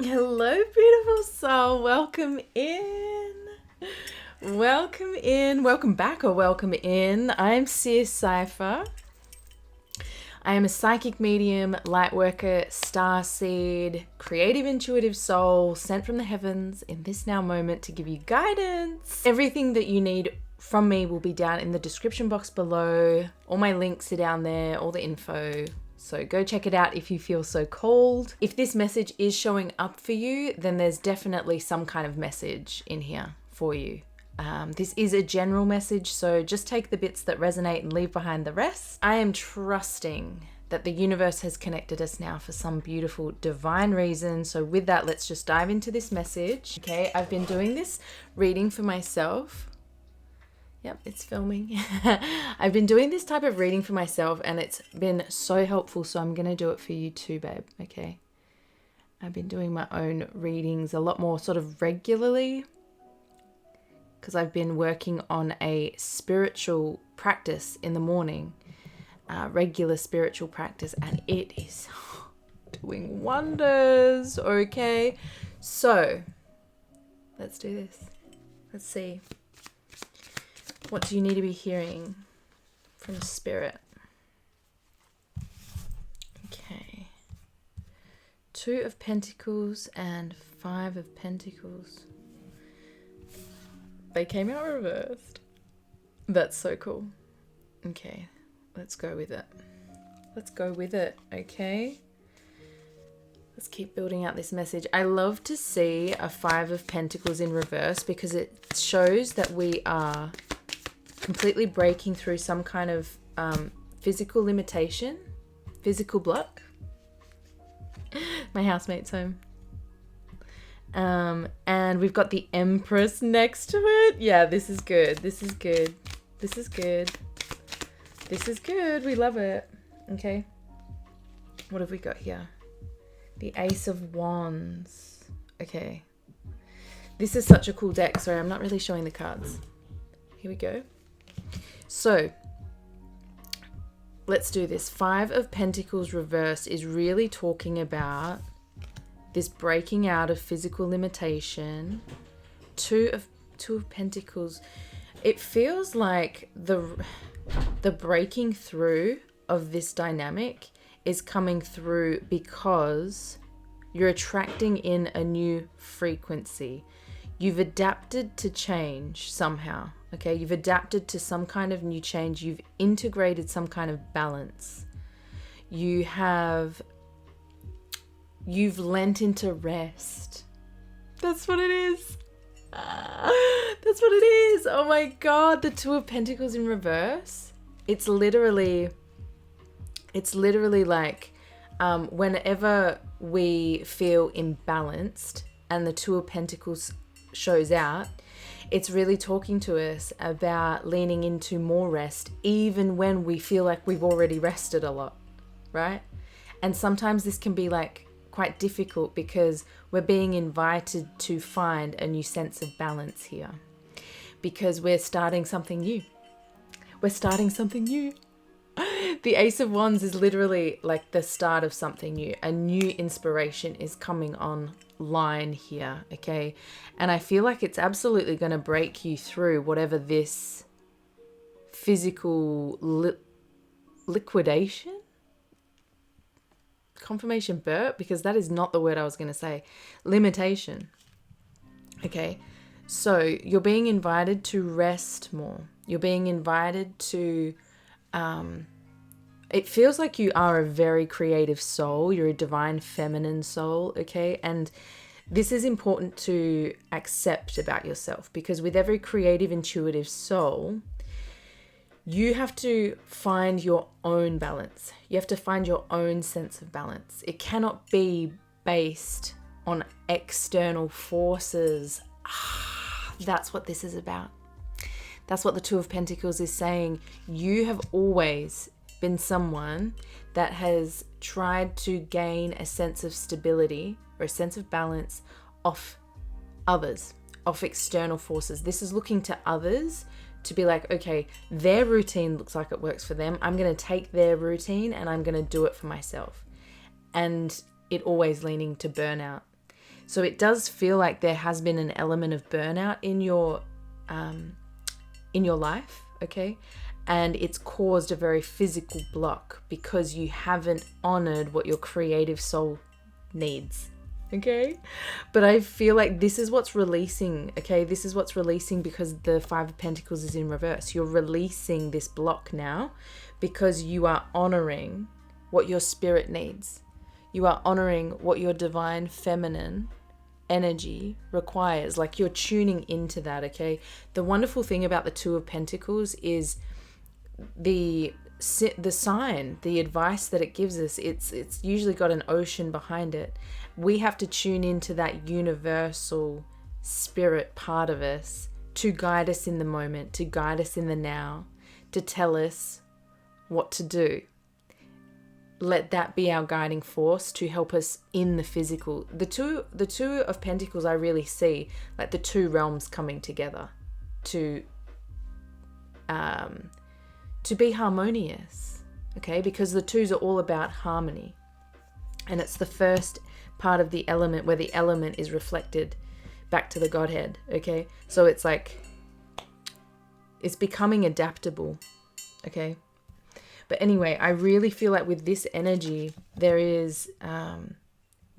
Hello, beautiful soul. Welcome in. Welcome in. Welcome back or welcome in. I'm Sis Cypher. I am a psychic medium, light worker, star seed, creative intuitive soul sent from the heavens in this now moment to give you guidance. Everything that you need from me will be down in the description box below. All my links are down there, all the info. So go check it out if you feel so called. If this message is showing up for you, then there's definitely some kind of message in here for you. This is a general message, so just take the bits that resonate and leave behind the rest. I am trusting that the universe has connected us now for some beautiful divine reason. So with that, let's just dive into this message. Okay, I've been doing this reading for myself. Yep, it's filming. I've been doing this type of reading for myself and it's been so helpful. So I'm going to do it for you too, babe. Okay. I've been doing my own readings a lot more sort of regularly because I've been working on a spiritual practice in the morning, regular spiritual practice, and it is doing wonders. Okay. So let's do this. Let's see. What do you need to be hearing from spirit? Okay. 2 of Pentacles and 5 of Pentacles. They came out reversed. That's so cool. Okay, let's go with it. Let's go with it, okay? Let's keep building out this message. I love to see a 5 of Pentacles in reverse because it shows that we are completely breaking through some kind of physical limitation, physical block. My housemate's home. And we've got the Empress next to it. Yeah, this is good. This is good. This is good. This is good. We love it. Okay. What have we got here? The Ace of Wands. Okay. This is such a cool deck. Sorry, I'm not really showing the cards. Here we go. So, let's do this. 5 of Pentacles reverse is really talking about this breaking out of physical limitation. 2 of Pentacles. It feels like the breaking through of this dynamic is coming through because you're attracting in a new frequency. You've adapted to change somehow. Okay, you've adapted to some kind of new change. You've integrated some kind of balance. You've lent into rest. That's what it is. That's what it is. Oh my God, the 2 of Pentacles in reverse. It's literally like whenever we feel imbalanced and the 2 of Pentacles shows out, it's really talking to us about leaning into more rest, even when we feel like we've already rested a lot, right? And sometimes this can be like quite difficult because we're being invited to find a new sense of balance here because we're starting something new. We're starting something new. The Ace of Wands is literally like the start of something new. A new inspiration is coming online here, okay? And I feel like it's absolutely going to break you through whatever this physical liquidation? Confirmation burp? Because that is not the word I was going to say. Limitation. Okay? So you're being invited to rest more. You're being invited to... it feels like you are a very creative soul. You're a divine feminine soul, okay? And this is important to accept about yourself because with every creative, intuitive soul, you have to find your own balance. You have to find your own sense of balance. It cannot be based on external forces. That's what this is about. That's what the 2 of Pentacles is saying. You have always been someone that has tried to gain a sense of stability or a sense of balance off others, off external forces. This is looking to others to be like, okay, their routine looks like it works for them. I'm going to take their routine and I'm going to do it for myself. And it always leaning to burnout. So it does feel like there has been an element of burnout in your life, okay? And it's caused a very physical block because you haven't honored what your creative soul needs, okay? But I feel like this is what's releasing, okay? This is what's releasing because the Five of Pentacles is in reverse. You're releasing this block now because you are honoring what your spirit needs. You are honoring what your divine feminine energy requires. Like, you're tuning into that, okay? The wonderful thing about the Two of Pentacles is the sign, the advice that it gives us. It's usually got an ocean behind it. We have to tune into that universal spirit part of us to guide us in the moment, to guide us in the now, to tell us what to do. Let that be our guiding force to help us in the physical. The two of Pentacles, I really see like the two realms coming together to be harmonious, okay? Because the twos are all about harmony. And it's the first part of the element where the element is reflected back to the Godhead, okay? So it's like, it's becoming adaptable, okay? But anyway, I really feel like with this energy, there is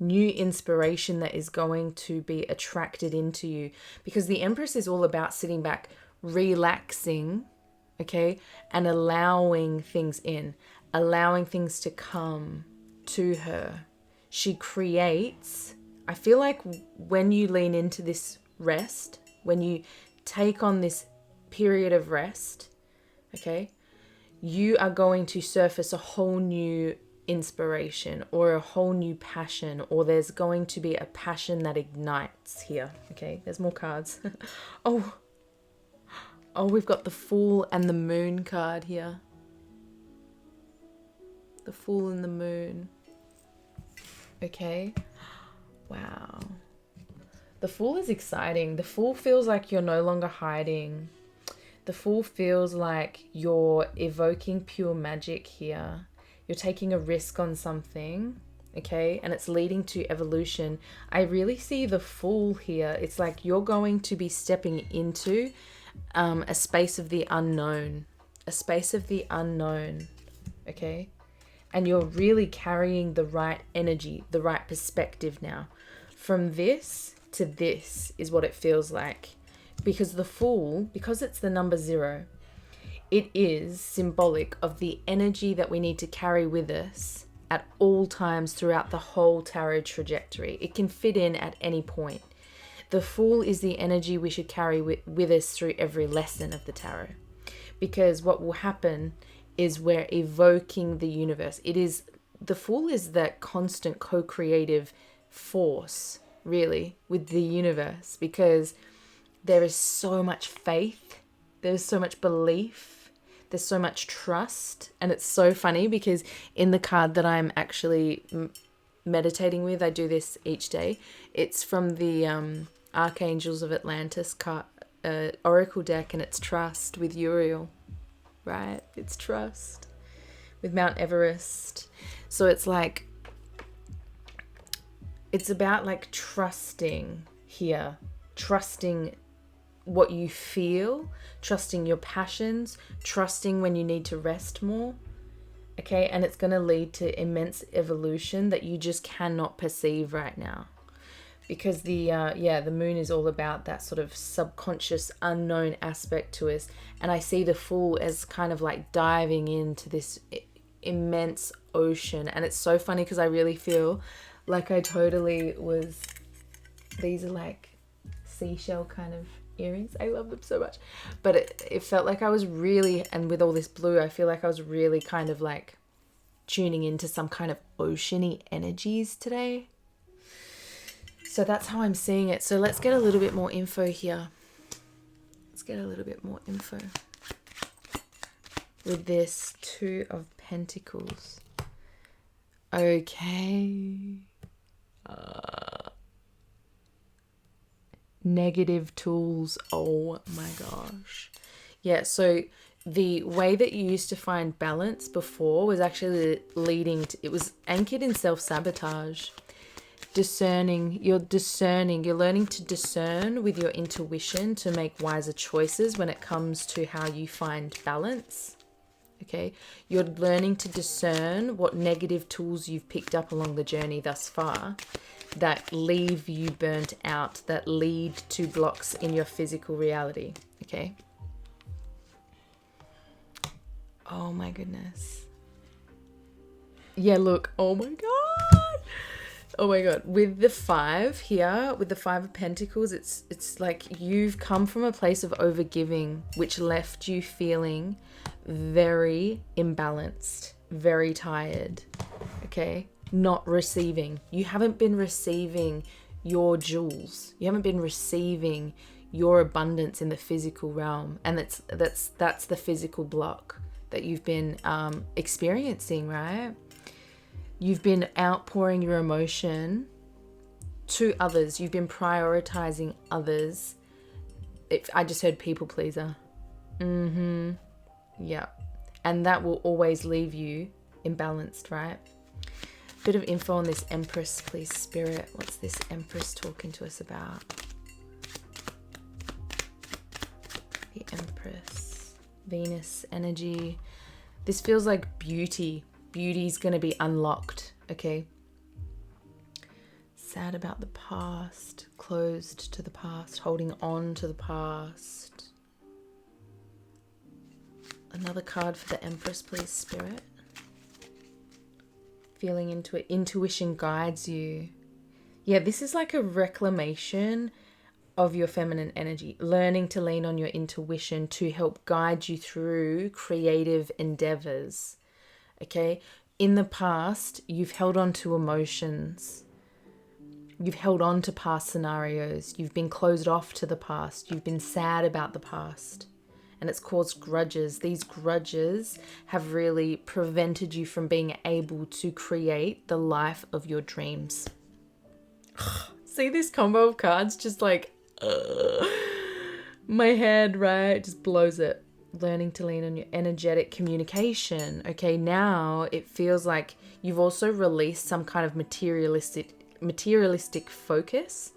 new inspiration that is going to be attracted into you, because the Empress is all about sitting back, relaxing, okay, and allowing things in, allowing things to come to her. She creates. I feel like when you lean into this rest, when you take on this period of rest, okay, you are going to surface a whole new inspiration or a whole new passion, or there's going to be a passion that ignites here. Okay, there's more cards. Oh, we've got the Fool and the Moon card here. The Fool and the Moon. Okay. Wow. The Fool is exciting. The Fool feels like you're no longer hiding. The Fool feels like you're evoking pure magic here. You're taking a risk on something, okay? And it's leading to evolution. I really see the Fool here. It's like you're going to be stepping into a space of the unknown. A space of the unknown, okay? And you're really carrying the right energy, the right perspective now. From this to this is what it feels like. Because the Fool, because it's the number 0, it is symbolic of the energy that we need to carry with us at all times throughout the whole tarot trajectory. It can fit in at any point. The Fool is the energy we should carry with us through every lesson of the tarot. Because what will happen is we're evoking the universe. The Fool is that constant co-creative force, really, with the universe, because there is so much faith, there's so much belief, there's so much trust. And it's so funny because in the card that I'm actually meditating with, I do this each day, it's from the Archangels of Atlantis card, Oracle deck, and it's trust with Uriel, right? It's trust with Mount Everest. So it's like, it's about like trusting here, trusting what you feel, trusting your passions, trusting when you need to rest more, okay? And it's going to lead to immense evolution that you just cannot perceive right now, because the Moon is all about that sort of subconscious unknown aspect to us. And I see the Fool as kind of like diving into this immense ocean. And it's so funny because I really feel like I totally was, these are like seashell kind of earrings. I love them so much. But it felt like I was really, and with all this blue, I feel like I was really kind of like tuning into some kind of oceany energies today. So that's how I'm seeing it. So let's get a little bit more info here. Let's get a little bit more info with this Two of Pentacles. Okay. Negative tools. Oh my gosh. Yeah, so the way that you used to find balance before was actually leading to, it was anchored in self-sabotage. discerning. You're discerning. You're learning to discern with your intuition to make wiser choices when it comes to how you find balance. Okay, you're learning to discern what negative tools you've picked up along the journey thus far that leave you burnt out, that lead to blocks in your physical reality. Okay. Oh my goodness. Yeah, look. Oh my God. Oh my God. With the 5 here, with the 5 of Pentacles, it's like you've come from a place of overgiving, which left you feeling very imbalanced, very tired. Okay? Not receiving. You haven't been receiving your jewels. You haven't been receiving your abundance in the physical realm. And that's the physical block that you've been experiencing, right? You've been outpouring your emotion to others. You've been prioritizing others. I just heard people pleaser. Yeah. And that will always leave you imbalanced, right? Bit of info on this Empress, please, Spirit. What's this Empress talking to us about? The Empress. Venus energy. This feels like beauty. Beauty's going to be unlocked, okay? Sad about the past, closed to the past, holding on to the past. Another card for the Empress, please, Spirit. Feeling into it. Intuition guides you. Yeah, this is like a reclamation of your feminine energy. Learning to lean on your intuition to help guide you through creative endeavors. Okay? In the past, you've held on to emotions. You've held on to past scenarios. You've been closed off to the past. You've been sad about the past. And it's caused grudges. These grudges have really prevented you from being able to create the life of your dreams. See this combo of cards? Just like, my head, right? Just blows it. Learning to lean on your energetic communication. Okay, now it feels like you've also released some kind of materialistic focus.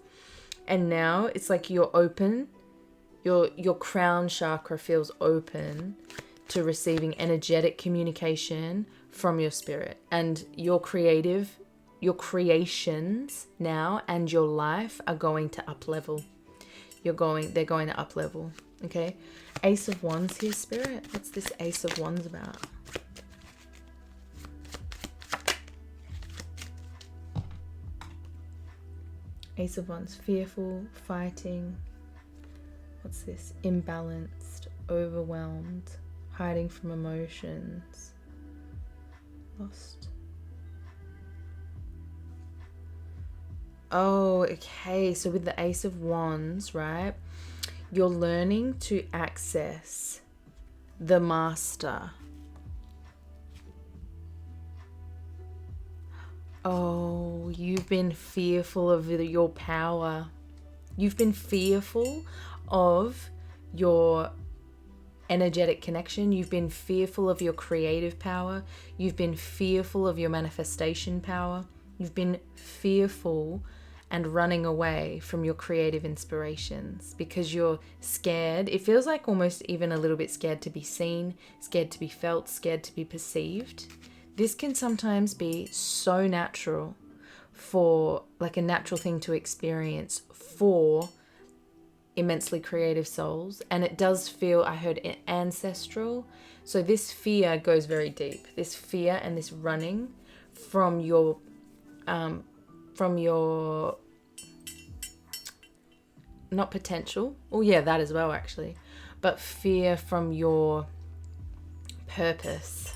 And now it's like you're open. Your crown chakra feels open to receiving energetic communication from your spirit, and your creations now and your life are going to up level. They're going to up level. Okay. Ace of Wands here, Spirit. What's this Ace of Wands about? Ace of Wands, fearful, fighting. What's this? Imbalanced, overwhelmed, hiding from emotions, lost. Oh, okay. So with the Ace of Wands, right? You're learning to access the Master. Oh, you've been fearful of your power. You've been fearful of your energetic connection. You've been fearful of your creative power. You've been fearful of your manifestation power. You've been fearful and running away from your creative inspirations because you're scared. It feels like almost even a little bit scared to be seen, scared to be felt, scared to be perceived. This can sometimes be so natural for, like, a natural thing to experience for immensely creative souls. And it does feel, I heard, ancestral. So this fear goes very deep. This fear and this running from your not potential. Oh yeah, that as well actually. But fear from your purpose.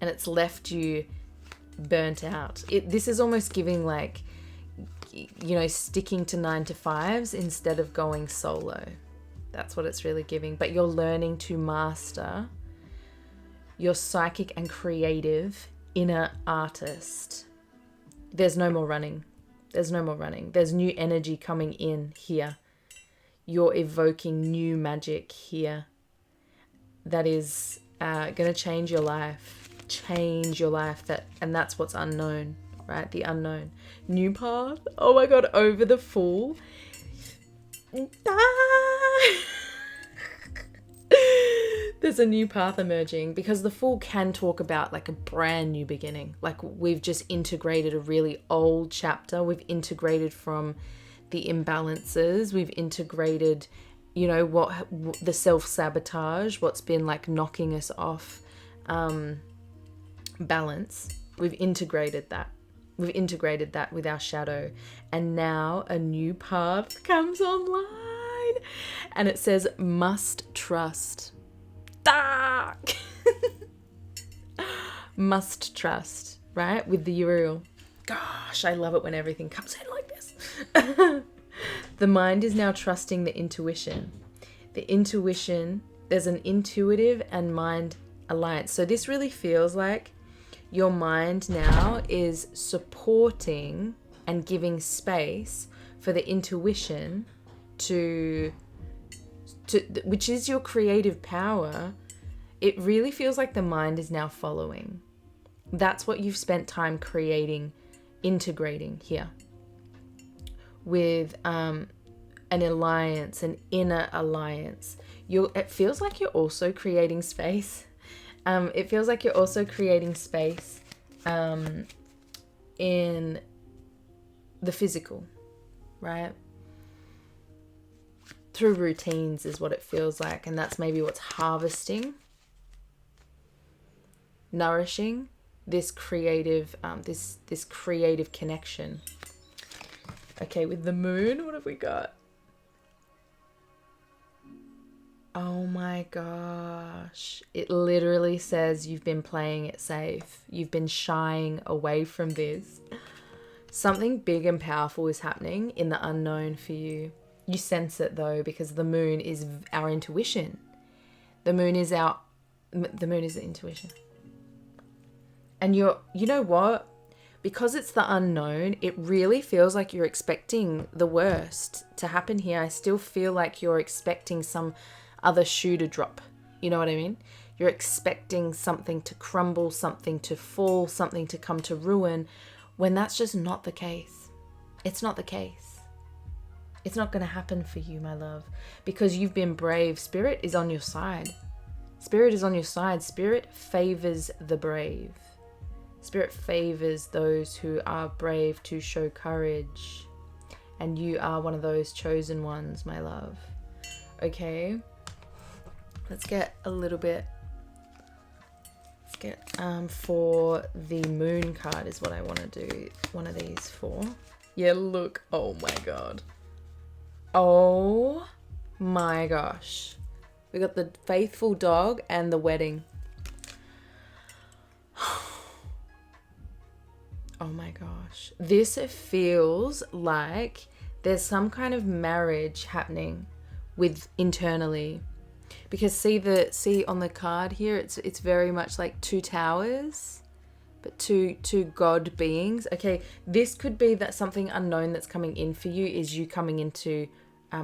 And it's left you burnt out. This is almost giving, like, you know, sticking to 9 to 5s instead of going solo. That's what it's really giving. But you're learning to master your psychic and creative inner artist. There's no more running. There's no more running. There's new energy coming in here. You're evoking new magic here that is going to change your life. Change your life. And that's what's unknown. right? The unknown. New path. Oh my God, over the Fool. There's a new path emerging because the Fool can talk about like a brand new beginning. Like we've just integrated a really old chapter. We've integrated from the imbalances. We've integrated, you know, what the self-sabotage, what's been like knocking us off balance. We've integrated that. We've integrated that with our shadow. And now a new path comes online. And it says, must trust. Ah! Must trust, right? With the Uriel. Gosh, I love it when everything comes in like this. The mind is now trusting the intuition. The intuition, there's an intuitive and mind alliance. So this really feels like your mind now is supporting and giving space for the intuition to which is your creative power. It really feels like the mind is now following. That's what you've spent time creating, integrating here with an alliance, an inner alliance. It feels like you're also creating space. It feels like you're also creating space in the physical, right? Through routines is what it feels like. And that's maybe what's harvesting, nourishing this creative, this creative connection. Okay, with the moon, what have we got? Oh my gosh. It literally says you've been playing it safe. You've been shying away from this. Something big and powerful is happening in the unknown for you. You sense it though, because the moon is our intuition. The moon is the intuition. And you know what? Because it's the unknown, it really feels like you're expecting the worst to happen here. I still feel like you're expecting some other shoe to drop. You know what I mean? You're expecting something to crumble, something to fall, something to come to ruin, when that's just not the case. It's not the case. It's not going to happen for you, my love, because you've been brave. Spirit is on your side. Spirit is on your side. Spirit favors the brave. Spirit favors those who are brave to show courage. And you are one of those chosen ones, my love. Okay. Let's get a little bit. Let's get for the moon card is what I want to do one of these for. Yeah, look. Oh my God. Oh my gosh. We got the faithful dog and the wedding. Oh my gosh. This feels like there's some kind of marriage happening with internally. Because see on the card here, it's very much like two towers, but two God beings. Okay, this could be that something unknown that's coming in for you is you coming into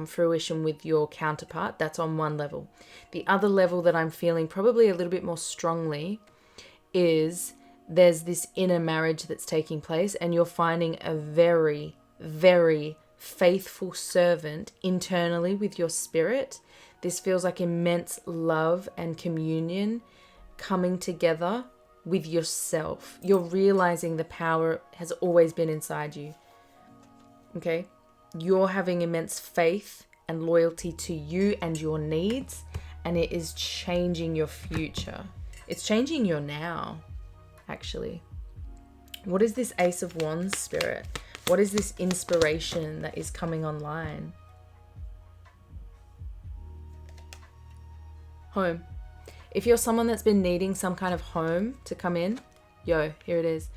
fruition with your counterpart. That's on one level. The other level that I'm feeling probably a little bit more strongly is there's this inner marriage that's taking place, and you're finding a very, very faithful servant internally with your spirit. This feels like immense love and communion coming together with yourself. You're realizing the power has always been inside you. Okay? You're having immense faith and loyalty to you and your needs, and it is changing your future. It's changing your now, actually. What is this Ace of Wands, Spirit? What is this inspiration that is coming online? Home. If you're someone that's been needing some kind of home to come in, here it is.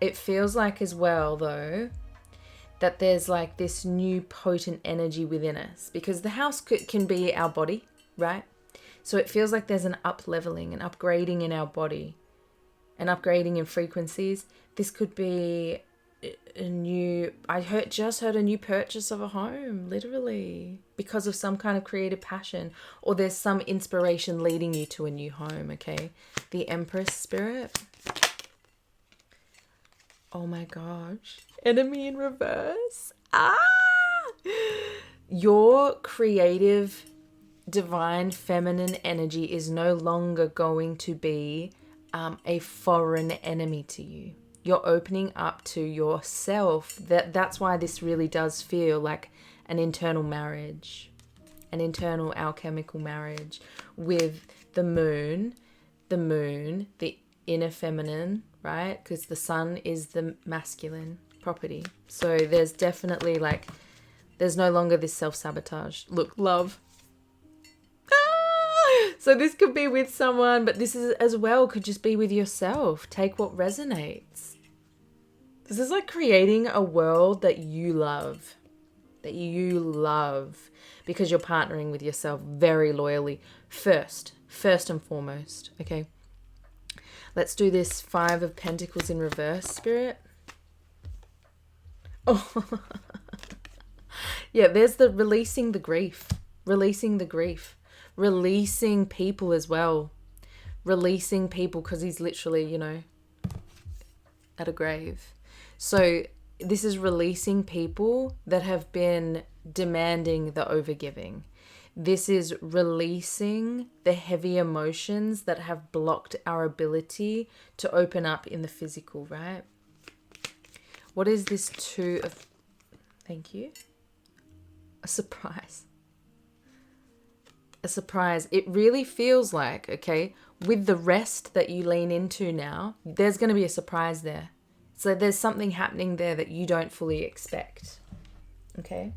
It feels like as well, though, that there's like this new potent energy within us, because the house can be our body, right? So it feels like there's an up-leveling, an upgrading in our body, an upgrading in frequencies. This could be just heard a new purchase of a home, literally, because of some kind of creative passion, or there's some inspiration leading you to a new home, okay? The Empress spirit. Oh my gosh. Enemy in reverse. Ah! Your creative, divine, feminine energy is no longer going to be a foreign enemy to you. You're opening up to yourself. That's why this really does feel like an internal marriage, an internal alchemical marriage with the moon, the inner feminine, right? Because the sun is the masculine property. So there's definitely like, there's no longer this self-sabotage. Look, love. So this could be with someone, but this is as well could just be with yourself. Take what resonates. This is like creating a world that you love. That you love. Because you're partnering with yourself very loyally. First and foremost. Okay. Let's do this 5 of Pentacles in reverse, Spirit. Oh. Yeah, there's the releasing the grief. Releasing the grief. Releasing people as well. Releasing people because he's literally, you know, at a grave. So this is releasing people that have been demanding the overgiving. This is releasing the heavy emotions that have blocked our ability to open up in the physical, right? What is this 2 of... Thank you. A surprise. A surprise. It really feels like, okay, with the rest that you lean into now, there's going to be a surprise there. So there's something happening there that you don't fully expect. Okay?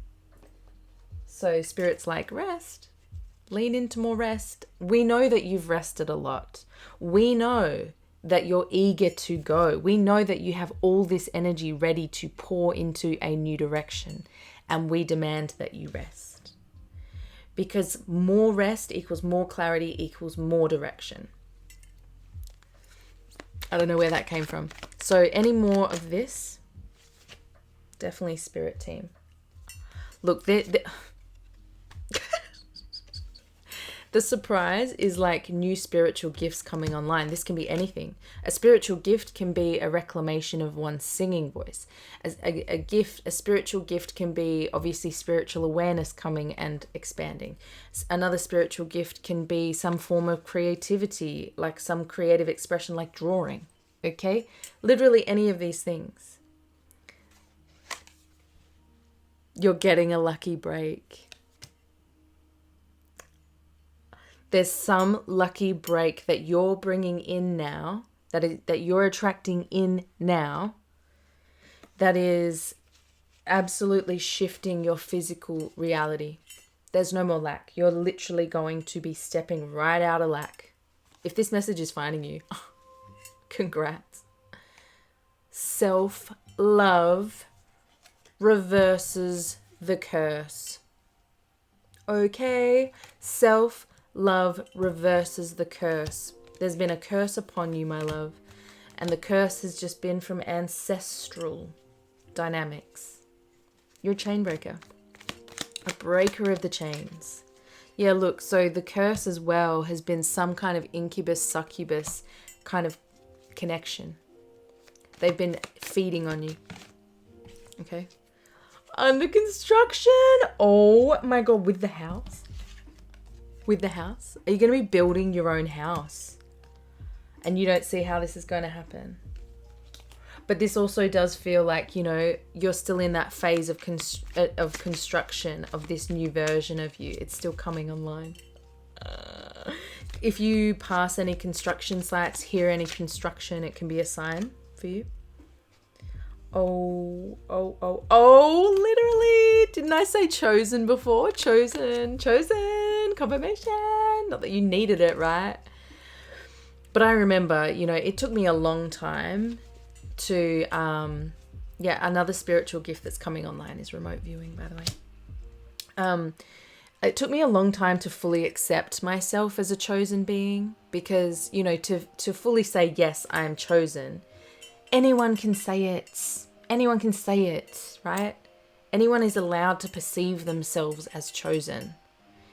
So Spirit's like, rest. Lean into more rest. We know that you've rested a lot. We know that you're eager to go. We know that you have all this energy ready to pour into a new direction. And we demand that you rest. Because more rest equals more clarity equals more direction. I don't know where that came from. So any more of this? Definitely Spirit team. Look, the surprise is like new spiritual gifts coming online. This can be anything. A spiritual gift can be a reclamation of one's singing voice. A spiritual gift can be obviously spiritual awareness coming and expanding. Another spiritual gift can be some form of creativity, like some creative expression like drawing. Okay? Literally any of these things. You're getting a lucky break. There's some lucky break that you're bringing in now, that you're attracting in now, that is absolutely shifting your physical reality. There's no more lack. You're literally going to be stepping right out of lack. If this message is finding you, congrats. Self-love reverses the curse. Okay? Self-love reverses the curse. There's been a curse upon you, my love. And the curse has just been from ancestral dynamics. You're a chain breaker. A breaker of the chains. Yeah, look, so the curse as well has been some kind of incubus, succubus kind of connection. They've been feeding on you. Okay? Under construction. Oh my God, with the house. With the house. Are you going to be building your own house? And you don't see how this is going to happen. But this also does feel like, you know, you're still in that phase of construction of this new version of you. It's still coming online. If you pass any construction sites, hear any construction, it can be a sign for you. Oh, literally. Didn't I say chosen before? Chosen, confirmation. Not that you needed it, right? But I remember, you know, it took me a long time to, another spiritual gift that's coming online is remote viewing, by the way. It took me a long time to fully accept myself as a chosen being because, you know, to fully say, yes, I am chosen. Anyone can say it. anyone can say it, right? Anyone is allowed to perceive themselves as chosen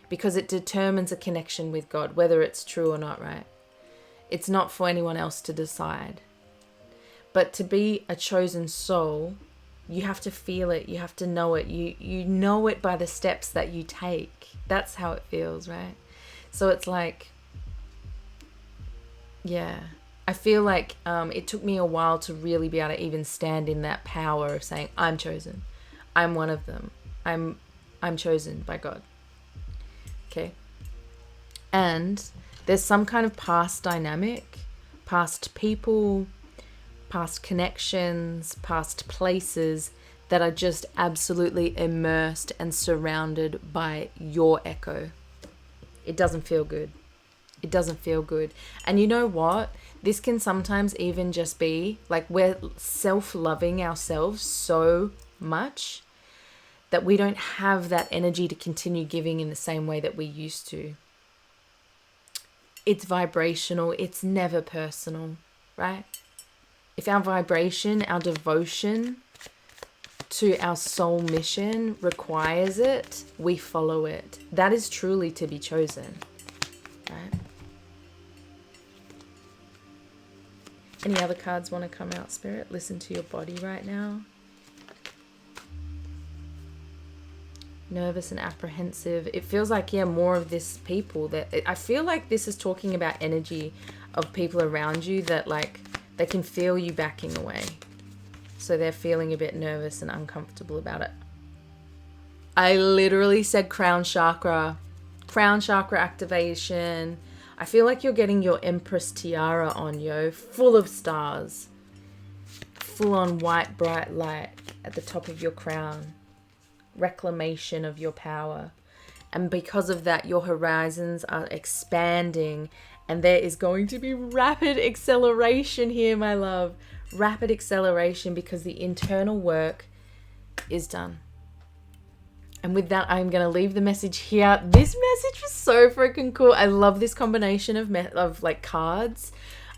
because it determines a connection with God, whether it's true or not, right? It's not for anyone else to decide. But to be a chosen soul, you have to feel it. You have to know it. You know it by the steps that you take. That's how it feels, right? So it's like, yeah. I feel like it took me a while to really be able to even stand in that power of saying, I'm chosen. I'm one of them. I'm chosen by God. Okay. And there's some kind of past dynamic, past people, past connections, past places that are just absolutely immersed and surrounded by your echo. It doesn't feel good. It doesn't feel good. And you know what? This can sometimes even just be like we're self-loving ourselves so much that we don't have that energy to continue giving in the same way that we used to. It's vibrational. It's never personal, right? If our vibration, our devotion to our soul mission requires it, we follow it. That is truly to be chosen, right? Any other cards want to come out, Spirit? Listen to your body right now. Nervous and apprehensive. It feels like, yeah, more of this people that I feel like this is talking about energy of people around you that like they can feel you backing away. So they're feeling a bit nervous and uncomfortable about it. I literally said crown chakra activation. I feel like you're getting your Empress tiara on, yo, full of stars. Full on white bright light at the top of your crown. Reclamation of your power. And because of that, your horizons are expanding and there is going to be rapid acceleration here, my love. Rapid acceleration because the internal work is done. And with that, I'm going to leave the message here. This message was so freaking cool. I love this combination of like cards.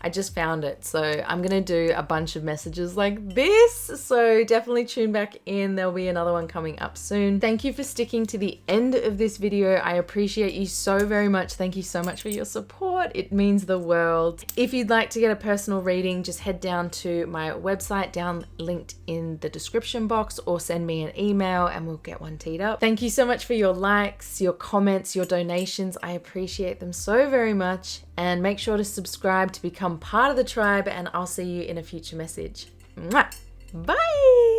I just found it. So I'm going to do a bunch of messages like this. So definitely tune back in. There'll be another one coming up soon. Thank you for sticking to the end of this video. I appreciate you so very much. Thank you so much for your support. It means the world. If you'd like to get a personal reading, just head down to my website down linked in the description box or send me an email and we'll get one teed up. Thank you so much for your likes, your comments, your donations. I appreciate them so very much. And make sure to subscribe to become part of the tribe, and I'll see you in a future message. Mwah! Bye!